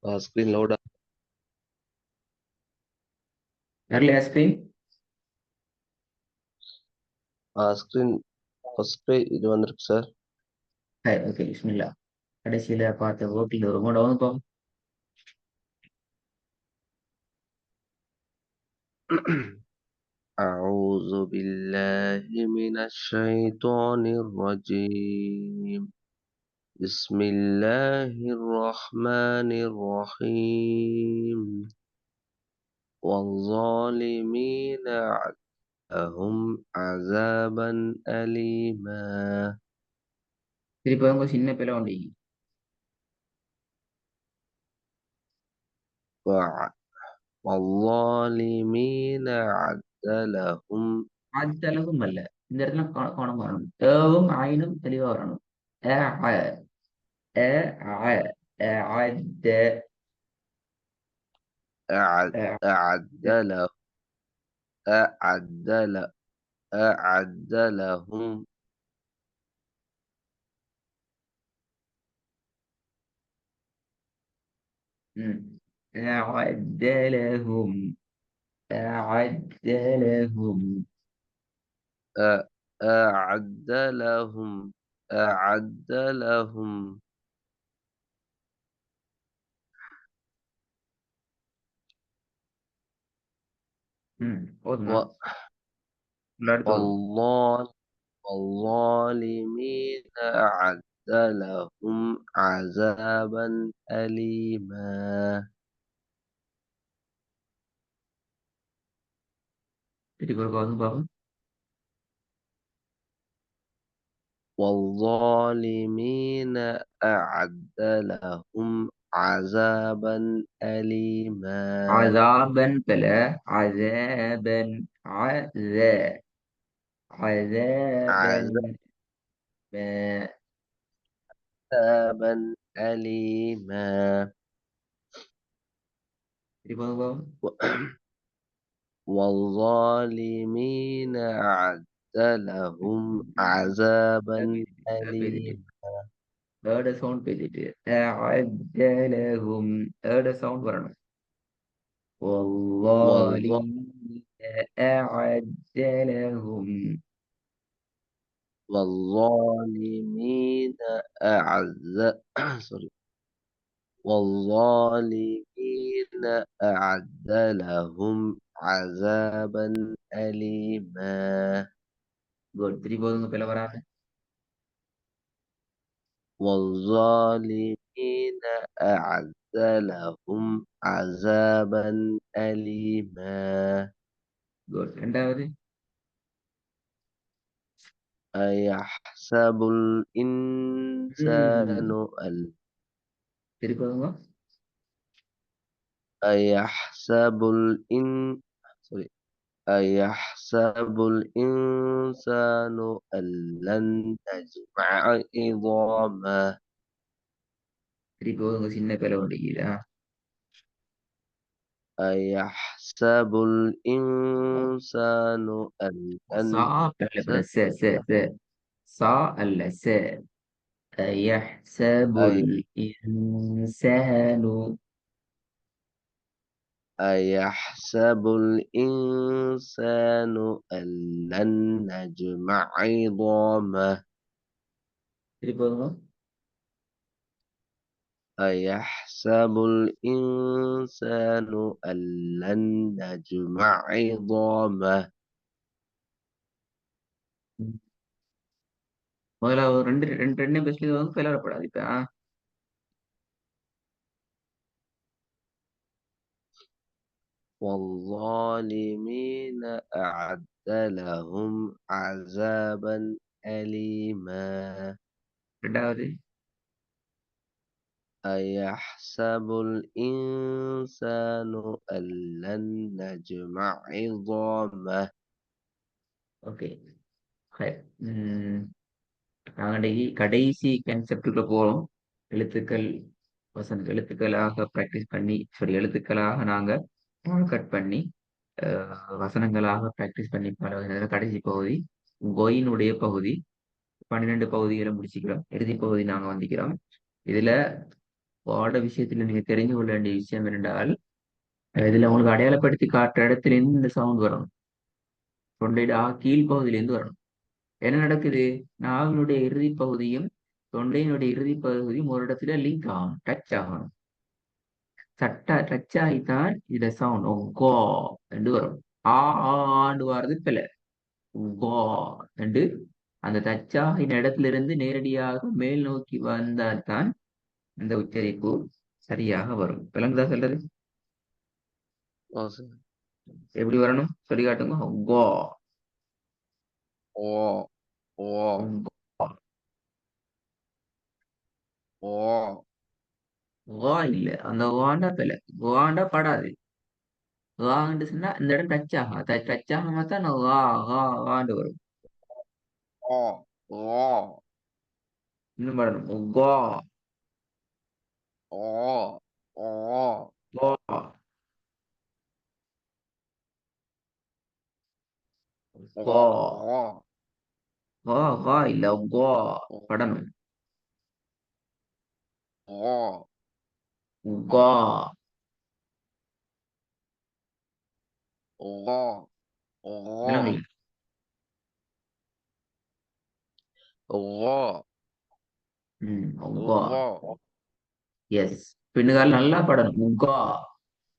Screen load வரலையா screen? Screen first இது வந்திருக்கு சார். ஓகே, பிஸ்மில்லா. கடைசியில பார்த்த ஓட்டில் ஒரு மூட வந்து போகும். أعوذ بالله من الشيطان الرجيم. بسم الله الرحمن الرحيم. والظالمين لهم عذابا أليما. திருப்பி அவங்க சின்ன பிள்ளை உண்டு. وع- والظالمين عد لهم. அந்த அளவுக்கும் அல்ல. இந்த இடத்துல கவனம் வரணும். ஏவும் ஆயினும் தெளிவா வரணும். அ, அ, அ, அ, அ, أعد அ, أعد له أعد له أعد لهم. م. أعد لهم. أعد لهم. أعد لهم. أعد لهم. போதுமா? و- அடுத்து வரும். والله والظالمين أعد لهم عذابا أليما. திருப்பி ஒரு வந்து பார்ப்போம். والظالمين أعد لهم عذابا أليما. عذابا بلا عذابا عذابا ما. عذابا أليما. திருப்பி வந்து பார்ப்போம். والظالمين أعد لهم عذابا பேசிட்டு أليما. ஏட சவுண்ட் பேசிட்டு அஜலஹும் ஏட சவுண்ட் வரணும். والظ- والظالمين أعجلهم. والظالمين أعز سوري. والظالمين أعد لهم عذابا أليما. குட். திருப்பி போதுங்க, பிள்ளை வராது. والظالمين أعد لهم عذابا أليما. குட். ரெண்டாவது. أيحسب ம். الإنسان திருப்பி போதுங்க. أيحسب سوري. أيحسب الإنسان أن لن نجمع عظامه. திருப்பி போதுங்க, சின்ன பிள்ளை உண்டிக்கிறா. أيحسب الإنسان أن சா لن அல்ல பிள்ளை ச ச ச சா அல்ல ச. يحسب أي الإنسان. أيحسب الإنسان أن لن نجمع عظامه. திருப்பி போதுங்க. أيحسب الإنسان أن لن نجمع عظامه. முதல்ல ஒரு ரெண்டு ரெண்டு ரெண்டு பெஸ்ட்ல வந்து பிளறப்படாது இப்ப. والظالمين أعد لهم عذابا أليما. ரெண்டாவது. أيحسب الإنسان أن لن نجمع عظامه. ஓகே. நாங்க இன்னைக்கு கடைசி கான்செப்டுக்குள்ள போறோம். எழுத்துக்கள் எழுத்துக்களாக ப்ராக்டிஸ் பண்ணி, சாரி, எழுத்துக்களாக நாங்க கட் பண்ணி வசனங்களாக ப்ராக்டிஸ் பண்ணி பல கடைசி பகுதி கொயினுடைய பகுதி. 12 பகுதிகளை முடிச்சுக்கிறோம். இறுதி பகுதி நாங்க வந்திக்கிறோம். இதுல பாட விஷயத்துல நீங்க தெரிஞ்சு கொள்ள வேண்டிய விஷயம் என்னென்றால் இதுல உங்களுக்கு அடையாளப்படுத்தி காட்டுற இடத்துல இருந்து இந்த சவுண்ட் வரும். தொண்டையிட கீழ்ப்பகுதியிலேருந்து வரணும். என்ன நடக்குது? நாவினுடைய இறுதி பகுதியும் தொண்டையினுடைய இறுதி பகுதியும் ஒரு இடத்துல லிங்க் ஆகணும், டச் ஆகணும். டச் ஆகித்தான் இதுல சவுண்ட் கோ என்று வரும். ஆ ஆண்டு வர்றது பிள்ளை. கோ என்று அந்த டச் ஆகின இடத்துல இருந்து நேரடியாக மேல் நோக்கி வந்தால்தான் இந்த உச்சரிப்பு சரியாக வரும். விளங்குதா சொல்றது? ஓ சார். எப்படி வரணும் சொல்லி காட்டுங்க. கோ ஓ ஓ ஓ வா இல்ல, அந்த வாண்டா பிள்ளை. வாண்டா படாது. வாண்டு சொன்னா இந்த இடம் டச் ஆகும். டச் ஆகாம தான் நான் வாண்டு வரும். ஓ ஓ இன்னும் படணும். கோ ஓ ஓ கோ ஓ கோ ஓ கோ கோ இல்ல கோ படணும். ஓ கோ ஓ ஓ விளங்கல. ஓ கோ ஓ எஸ். பின்னுகால் நல்லா படணும். கோ.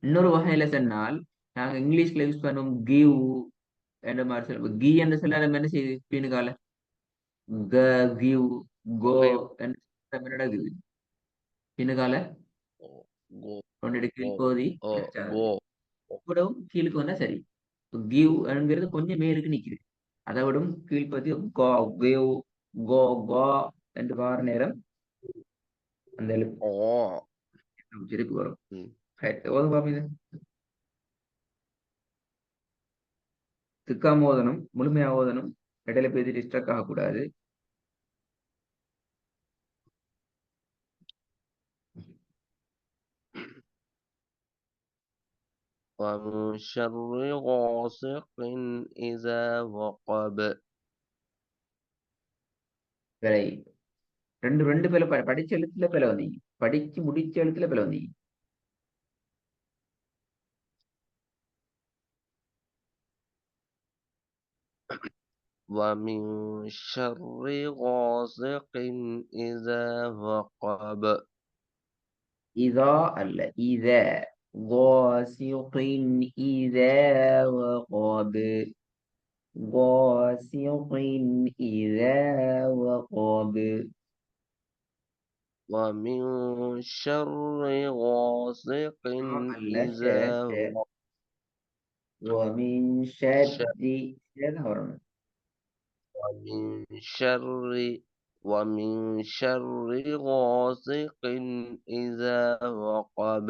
இன்னொரு வகையில சொன்னால் நாங்க இங்கிலீஷ்ல யூஸ் பண்ணுவோம் கிவ் என்ற மாதிரி சொல்லுவோம். கி என்று சொன்னா நம்ம என்ன செய்யுது? பின்னுகால கிவ் கோ என்று சொல்ல என்ன நடக்குது? பின்னுகால கோ ஒன்றோட கோ கீழ்ப்பகுதி ஓ டச் ஆகுது. கோ விடவும் கீழுக்கு வந்தா சரி. கிவ் என்கிறது கொஞ்சம் மேலுக்கு நிக்குது. அதை விடும் கீழ்ப்பகுதி கோ கிவ் கோ கோ என்று வார நேரம் அந்த எழுத்து ஓ உச்சரிப்பு வரும். ம். ரைட். ஓதுங்க பாப்போம் இது. திக்காம ஓதணும், முழுமையா ஓதணும். இடையில பேசி டிஸ்ட்ராக்ட் ஆகக்கூடாது. ومن شر غاسق إذا وقب. வேலை ரெண்டு ரெண்டு பேல படிச்ச எழுத்துல பேல வந்தீங்க. படிச்சு முடிச்ச எழுத்துல பேல வந்தீங்க. ومن شر غاسق إذا وقب. இதா அல்ல இத غاسق إذا وقب غاسق إذا وقب. ومن شر غاسق அல்ல إذا ومن وقب. شر தான் வரணும். ومن شر ومن شر غاسق إذا وقب.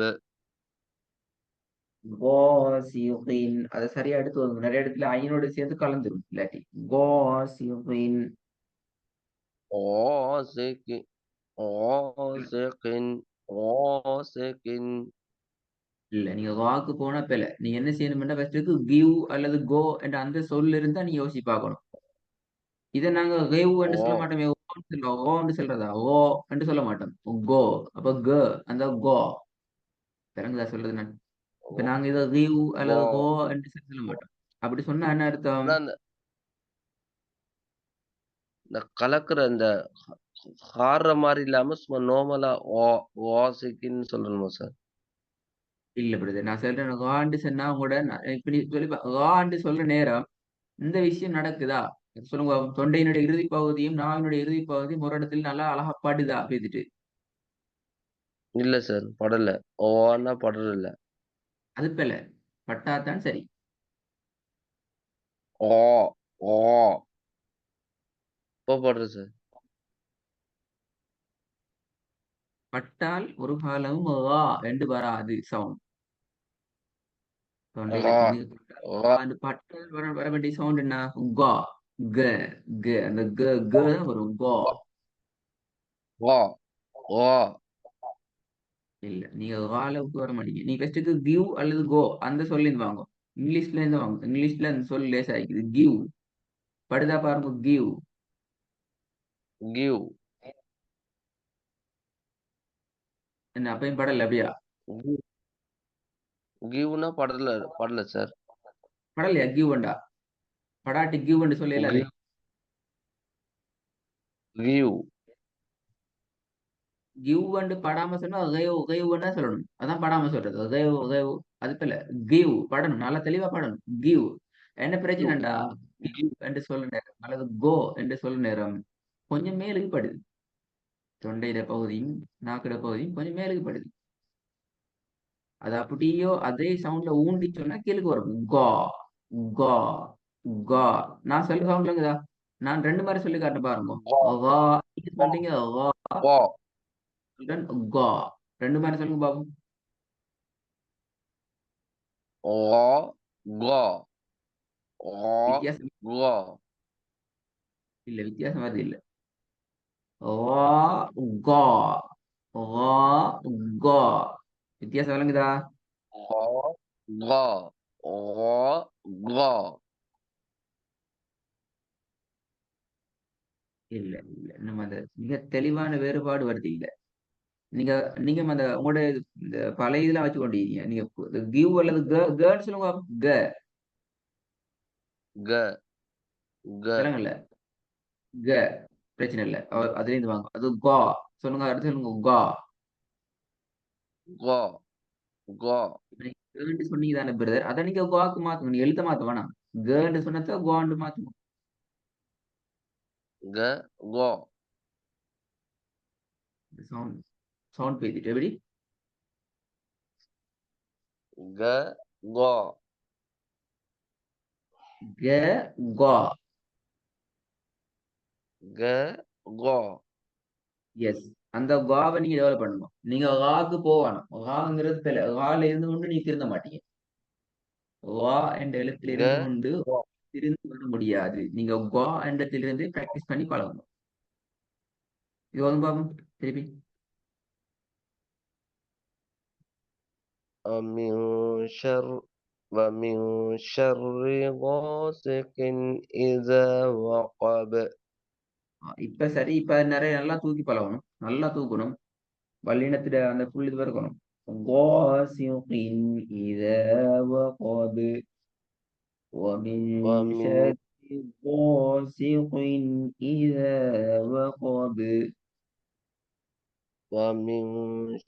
கோசியுகின் அதை சரியா எடுத்து வருங்க. நிறைய இடத்துல ஐனோடு சேர்ந்து கலந்துரும் இல்லாட்டி கோசியுகின். غاسق غاسق غاسق. இல்ல நீங்க வாக்கு போனா பிழை. நீங்க என்ன செய்யணும்னா ஃபர்ஸ்ட்டுக்கு கிவ் அல்லது கோ என்ற அந்த சொல் இருந்தா நீங்க யோசிச்சு பார்க்கணும். இதை நாங்க கேவ் என்று சொல்ல ஓ மாட்டோமே. ஓன்னு சொல்லுவோம். ஓ என்று சொல்றதா? ஓ என்று சொல்ல மாட்டோம். கோ. அப்ப க அந்த கோ பிறகுதா சொல்றது நான். இப்ப நாங்க இதை கிவ் கோ. அல்லது கோ என்று சொல்ல மாட்டோம். அப்படி சொன்னா என்ன அர்த்தம்? அதான் இந்த கலக்குற இந்த ஹார்ற மாரி இல்லாம சும்மா நார்மலா வாசிக்கின்னு சொல்லணுமா சார்? இல்ல பிரதர், நான் சொல்றேன் காண்டு சொன்னா கூட இப்ப நீ சொல்லி காண்டு சொல்ற நேரம் இந்த விஷயம் நடக்குதா சொல்லுங்க. தொண்டையினுடைய இறுதி பகுதியும் நாவினுடைய இறுதி பகுதியும் ஒரு இடத்துல நல்லா அழகா படுதா பேசிட்டு? இல்ல சார், படல. ஓன்னா படல. அது பிழை. பட்டாதான் சரி. ஓ ஓ இப்போ படுறது சார். பட்டால் ஒரு காலமும் ஆ என்று வராது சவுண்ட் தொண்டையில. ஆ நீங்க ஆ அந்த பட்டால் வர வேண்டிய சவுண்ட் என்ன? கா க க அந்த க க தான் வரும். கா. ஓ ஓ இல்ல நீங்க அளவுக்கு வர மாட்டீங்க. நீ ஃபர்ஸ்ட்டுக்கு கிவ் அல்லது கோ அந்த சொல்லிருந்து வாங்க. இங்கிலீஷ்ல இருந்து வாங்க. இங்கிலீஷ்ல அந்த சொல் லேசா இருக்குது. கிவ் படுதா பாருங்க. கிவ் கிவ் என்ன அப்பயும் படல அப்படியா? கிவ் கிவ்னா படல சார். படலையா கிவ்ண்டா? படாட்டி கிவ்ன்னு சொல்லல அது. கிவ் கிவ் கிவ்ண்டு படாம சொன்னா கைவ்னா சொல்லணும். அதான் படாம சொல்றது. கைவ் அது போல கிவ் படணும். நல்லா தெளிவா படணும். கிவ். என்ன கிவ் பிரச்சனைடா? கிவ் கிவ் என்று சொல்ல நேரம் அல்லது கோ என்று சொல்ல நேரம் கொஞ்சம் மேலுக்கு படுது. தொண்டையில பகுதியும் நாக்கிட பகுதியும் கொஞ்சம் மேலுக்கு படுது. அது அப்படியோ அதே சவுண்ட்ல ஊண்டி சொன்னா கீழுக்கு வரும். கா கா கா. நான் சொல்ற சவுண்ட்ல இருக்குதா? நான் ரெண்டு மாதிரி சொல்லி காட்ட பாருங்க. கா கா. நீங்க கா சொல்றீங்க கா. கா சொல்றேன் கா. ரெண்டு மாதிரி சொல்லுங்க பாபு. கா கா கா வித்தியாசம் கா. இல்ல. வித்தியாசம் வருது இல்ல. கா கா கா கா. வித்தியாசம் விளங்குதா? கா கா கா கா. இல்ல இல்ல. நம்ம அந்த மிக தெளிவான வேறுபாடு வருது இல்ல. நீங்க நீங்க அந்த உங்களோட இந்த பழைய இதெல்லாம் வச்சு கொண்டீங்க. நீங்க கிவ் அல்லது கேர்ள்ஸ் சொல்லுங்க பாப்போம். க க விலங்கல்ல. க. பிரச்சனை இல்ல. அதுல இருந்து வாங்க. அது கா. சொல்லுங்க. அடுத்து சொல்லுங்க கா. கா கா இப்ப நீங்க கேன்னு சொன்னீங்க தானே பிரதர். அதை நீங்க காக்கு மாத்துங்க. நீ எழுத்த மாத்த வேணாம். கேன்னு சொன்னத காண்டு மாத்துங்க. க கா சவுண்ட் சவுண்ட் பேசிட்டு எப்படி? க கா க கா. க கா. எஸ். அந்த காவை நீங்க டெவலப் பண்ணணும். நீங்க காக்கு போகணும். காங்கிறது தெரியல. கால இருந்து கொண்டு நீங்க திருந்த மாட்டீங்க. வா என்ற எழுத்துல க இருந்து கொண்டு கா. திருந்து வர முடியாது. நீங்க கா என்றதிலிருந்து பிராக்டிஸ் பண்ணி பழகணும். இது வந்து பாப்போம் திருப்பி. ومن شر ومن شر غاسق إذا وقب. இப்ப சரி. இப்ப நிறைய நல்லா தூக்கி பழகணும். நல்லா தூக்கணும். வல்லினத்துல அந்த புள்ளி இது இருக்கணும். வாசிகின் இதா வகப். ومن ومن شر غاسق إذا وقب. ومن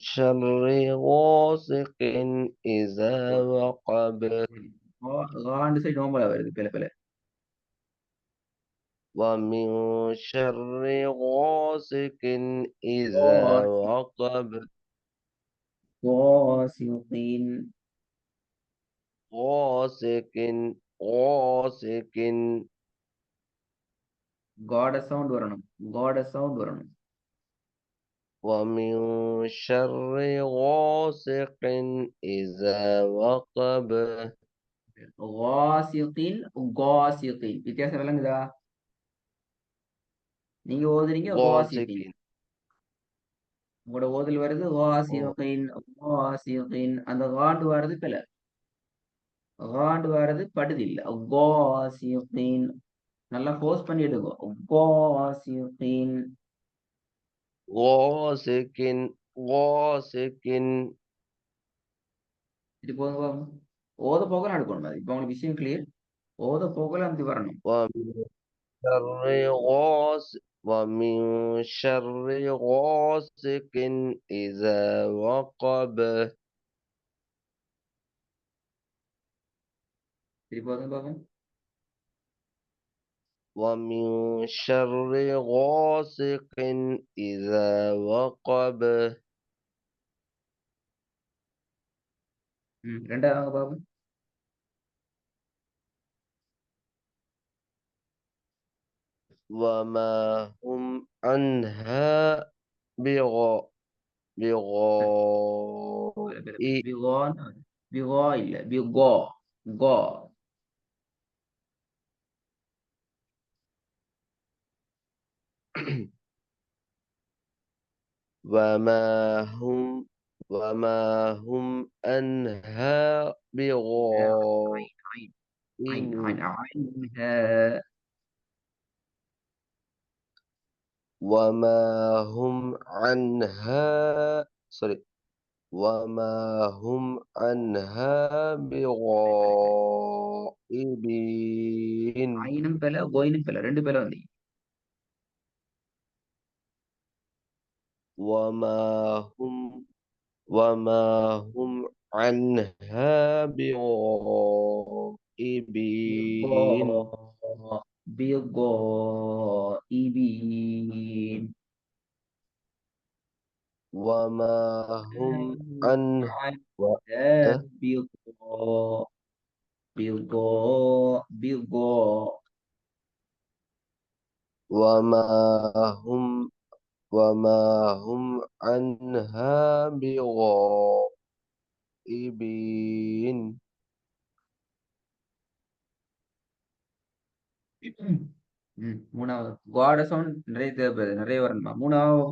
شر غاسق إذا وقب. காண்டு சைடு நோம்பலா வருது பில பில. ومن شر غاسق إذا وقب. வாசிகின். غاسق غاسق. காட சவுண்ட் வரணும். காட சவுண்ட் வரணும். ومن شر غاسق إذا وقب. வாசிகின் காசிகின். வித்தியாசம் விளங்குதா? நீங்க ஓதுறீங்க غاسق. வாசிகின். உங்களோட ஓதல் வருது أوه. வாசிகின் வாசிகின். அந்த காண்டு வர்றது பில. காண்டு வர்றது படுது இல்ல. வாசிகின். நல்லா ஃபோர்ஸ் பண்ணி எடுங்க. வாசிகின். غاسق غاسق. இது போதும். ஓத போகலாம் எடுக்கணும். அது இப்ப உங்களுக்கு விஷயம் கிளியர். ஓத போகலாம் அப்படி வரணும். ومن شر غاس ومن شر غاسق إذا وقب. சரி போதும் பாப்போம். ومن شر غاسق إذا وقب. ரெண்டாவது வாங்க பாப்போம். وما هم عنها بغا بغائب. பிகான். பிகா இல்ல. பிகா. கா. وما هم وما هم عنها عين عين عين عين بغائبين. عينها. وما هم عنها sorry وما هم عنها بغائبين. ஐனும் பிழை கோயினும் பிழை 2 பிழை வந்து وما هم وما هم عنها بغائبين. بغائبين وما هم عنه عنها بغاء وما هم وما هم عنها بغائبين. மூணாவது காட் சவுண்ட் நிறைய தேவைப்படுது நிறைய வரணுமா மூணாவது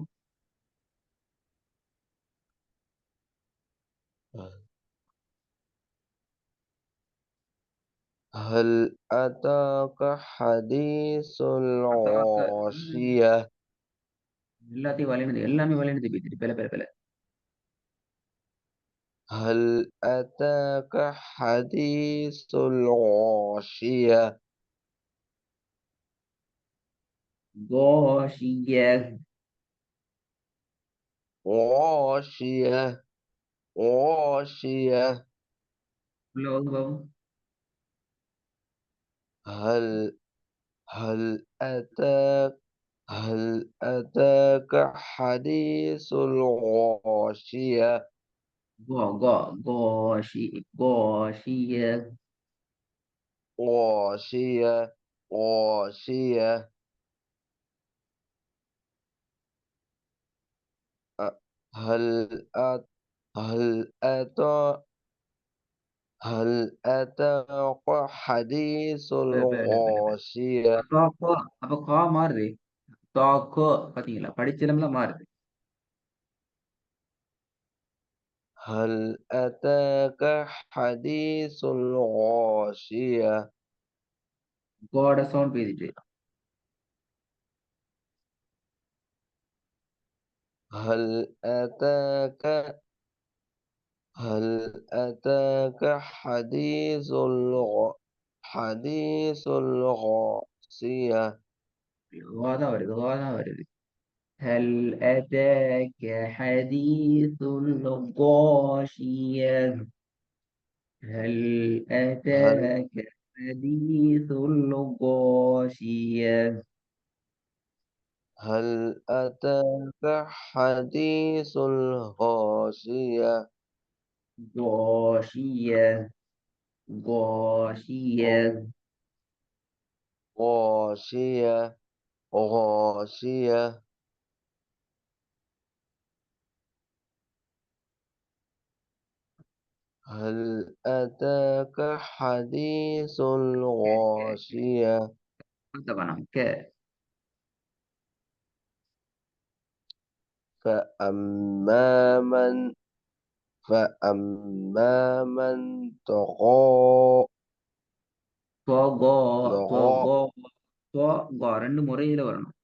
هل أتاك حديث الغاشية. எல்லாத்தையும் வழிநடத்தி எல்லாமே வழிநடத்தி போயிட்டு பிழை பிழை பிழை هل أتاك حديث الغاشية. غاشية غاشية غاشية. உள்ள வந்து பாவம் هل هل أتاك هل أتاك حديث الغاشية. غاشية غاشية غاشية. أ- هل أت هل أتى هل أتاك حديث பிழை பிழை பிழை பிழை الغاشية. அப்ப கா மாறுது தாக்கோ பாத்தீங்களா படிச்சிடம்லாம் மாறுது هل أتاك حديث الغاشية. கோட சவுண்ட் பேசிட்டு هل أتاك هل أتاك حديث الغاشية. கோதான் வருது கோதான் வருது هل أتاك حديث الغاشية هل هل أتاك حديث الغاشية هل أتاك حديث الغاشية. غاشية غاشية غاشية غاشية. هل أتاك حديث الغاشية. طبعا فأما من فأما من طغى طغى طغى طغى طغى 2 முறையில வரணும்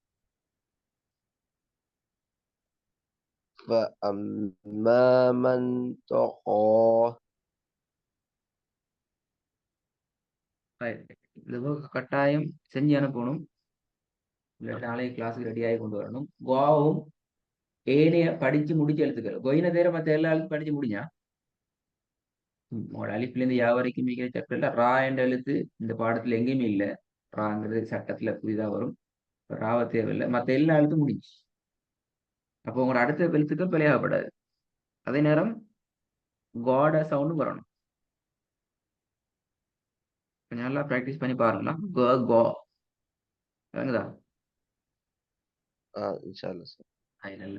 فأما من طغى. Right. இது கட்டாயம் செஞ்சு அனுப்பணும் இல்லாட்டி நாளைக்கு கிளாஸுக்கு ரெடி ஆகி கொண்டு வரணும் கோவும் ஏனைய படிச்சு முடிச்சு எழுத்துக்கள் கொயின தேர மத்த எல்லா எழுத்து படிச்சு முடிஞ்சா உங்களோட அலிப்புல இருந்து யா வரைக்கும் மிக சக்கரில் ரா என்ற எழுத்து இந்த பாடத்துல எங்கேயுமே இல்லை ராங்கிறது சட்டத்துல புதிதா வரும் ராவ தேவையில்லை மத்த எல்லா எழுத்தும் முடிஞ்சு அப்போ உங்களோட அடுத்த எழுத்துக்கள் பிழையாகப்படாது அதே நேரம் கோட சவுண்டும் வரணும் கொஞ்சம் நல்லா ப்ராக்டிஸ் பண்ணி பாருங்களா கோ கோ விளங்குதா إن شاء الله. நல்ல